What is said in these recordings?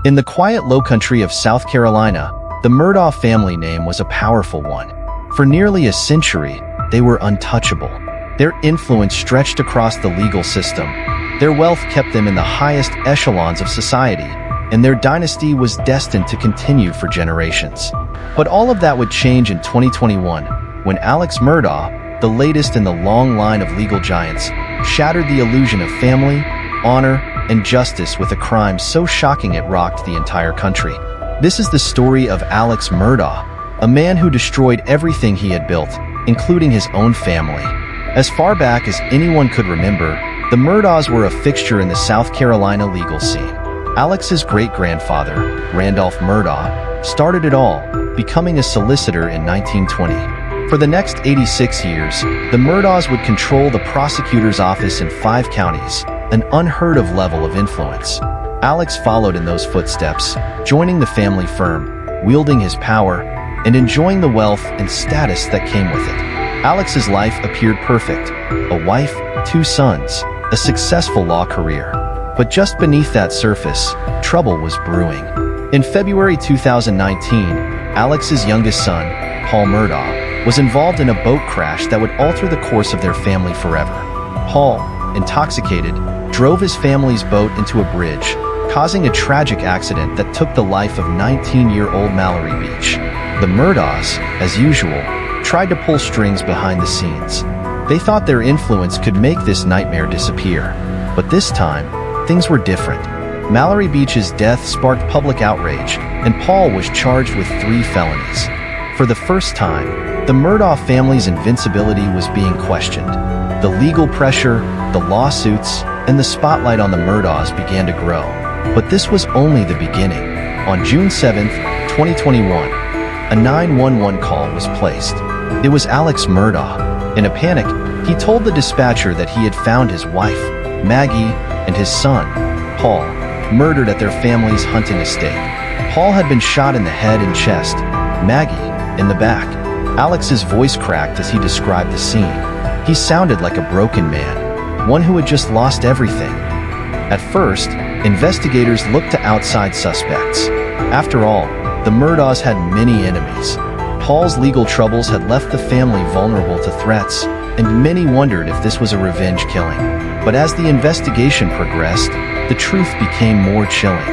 In the quiet lowcountry of South Carolina, the Murdaugh family name was a powerful one. For nearly a century, they were untouchable. Their influence stretched across the legal system. Their wealth kept them in the highest echelons of society, and their dynasty was destined to continue for generations. But all of that would change in 2021, when Alex Murdaugh, the latest in the long line of legal giants, shattered the illusion of family, honor, and justice with a crime so shocking it rocked the entire country. This is the story of Alex Murdaugh, a man who destroyed everything he had built, including his own family. As far back as anyone could remember, the Murdaughs were a fixture in the South Carolina legal scene. Alex's great-grandfather, Randolph Murdaugh, started it all, becoming a solicitor in 1920. For the next 86 years, the Murdaughs would control the prosecutor's office in 5 counties, an unheard-of level of influence. Alex followed in those footsteps, joining the family firm, wielding his power, and enjoying the wealth and status that came with it. Alex's life appeared perfect: a wife, 2 sons, a successful law career. But just beneath that surface, trouble was brewing. In February 2019, Alex's youngest son, Paul Murdaugh, was involved in a boat crash that would alter the course of their family forever. Paul, intoxicated, drove his family's boat into a bridge, causing a tragic accident that took the life of 19-year-old Mallory Beach. The Murdaughs, as usual, tried to pull strings behind the scenes. They thought their influence could make this nightmare disappear. But this time, things were different. Mallory Beach's death sparked public outrage, and Paul was charged with 3 felonies. For the first time, the Murdaugh family's invincibility was being questioned. The legal pressure, the lawsuits, and the spotlight on the Murdaughs began to grow. But this was only the beginning. On June 7, 2021, a 911 call was placed. It was Alex Murdaugh. In a panic, he told the dispatcher that he had found his wife, Maggie, and his son, Paul, murdered at their family's hunting estate. Paul had been shot in the head and chest, Maggie in the back. Alex's voice cracked as he described the scene. He sounded like a broken man, one who had just lost everything. At first, investigators looked to outside suspects. After all, the Murdaughs had many enemies. Paul's legal troubles had left the family vulnerable to threats, and many wondered if this was a revenge killing. But as the investigation progressed, the truth became more chilling.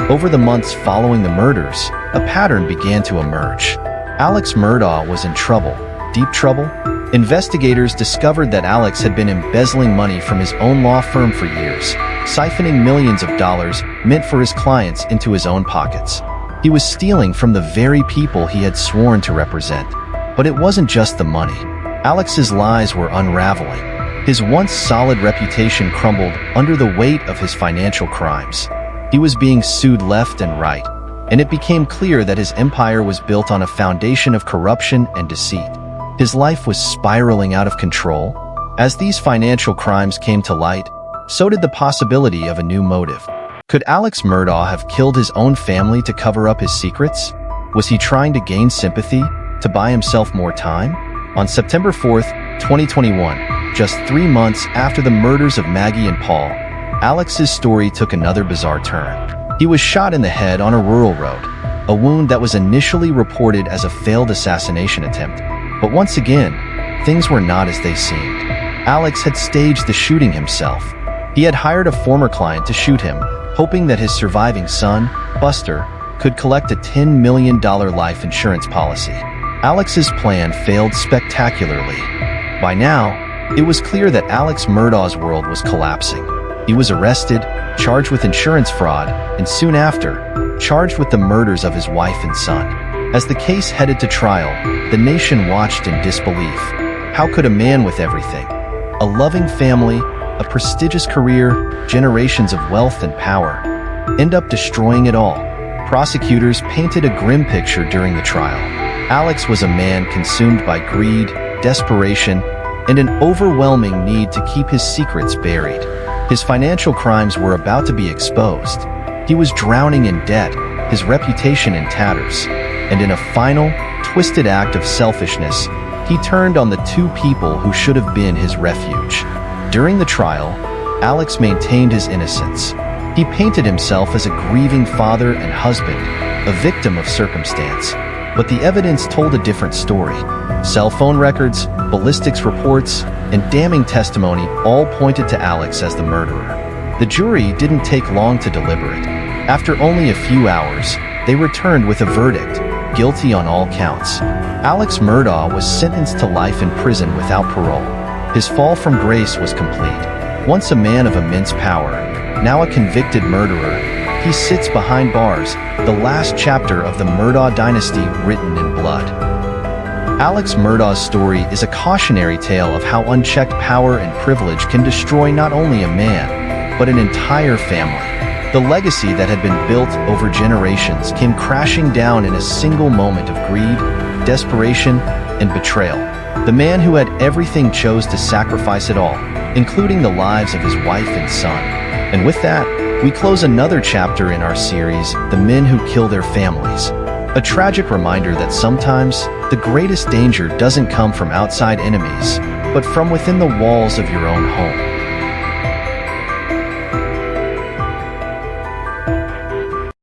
Over the months following the murders, a pattern began to emerge. Alex Murdaugh was in trouble. Deep trouble? Investigators discovered that Alex had been embezzling money from his own law firm for years, siphoning millions of dollars meant for his clients into his own pockets. He was stealing from the very people he had sworn to represent. But it wasn't just the money. Alex's lies were unraveling. His once solid reputation crumbled under the weight of his financial crimes. He was being sued left and right, and it became clear that his empire was built on a foundation of corruption and deceit. His life was spiraling out of control. As these financial crimes came to light, so did the possibility of a new motive. Could Alex Murdaugh have killed his own family to cover up his secrets? Was he trying to gain sympathy, to buy himself more time? On September 4th, 2021, just 3 months after the murders of Maggie and Paul, Alex's story took another bizarre turn. He was shot in the head on a rural road, a wound that was initially reported as a failed assassination attempt. But once again, things were not as they seemed. Alex had staged the shooting himself. He had hired a former client to shoot him, hoping that his surviving son, Buster, could collect a $10 million life insurance policy. Alex's plan failed spectacularly. By now, it was clear that Alex Murdaugh's world was collapsing. He was arrested, charged with insurance fraud, and soon after, charged with the murders of his wife and son. As the case headed to trial, the nation watched in disbelief. How could a man with everything, a loving family, a prestigious career, generations of wealth and power, end up destroying it all? Prosecutors painted a grim picture during the trial. Alex was a man consumed by greed, desperation, and an overwhelming need to keep his secrets buried. His financial crimes were about to be exposed. He was drowning in debt, his reputation in tatters, and in a final, twisted act of selfishness, he turned on the 2 people who should have been his refuge. During the trial, Alex maintained his innocence. He painted himself as a grieving father and husband, a victim of circumstance. But the evidence told a different story. Cell phone records, ballistics reports, and damning testimony all pointed to Alex as the murderer. The jury didn't take long to deliberate. After only a few hours, they returned with a verdict, guilty on all counts. Alex Murdaugh was sentenced to life in prison without parole. His fall from grace was complete. Once a man of immense power, now a convicted murderer, he sits behind bars, the last chapter of the Murdaugh dynasty written in blood. Alex Murdaugh's story is a cautionary tale of how unchecked power and privilege can destroy not only a man, but an entire family. The legacy that had been built over generations came crashing down in a single moment of greed, desperation, and betrayal. The man who had everything chose to sacrifice it all, including the lives of his wife and son. And with that, we close another chapter in our series, The Men Who Kill Their Families. A tragic reminder that sometimes the greatest danger doesn't come from outside enemies, but from within the walls of your own home.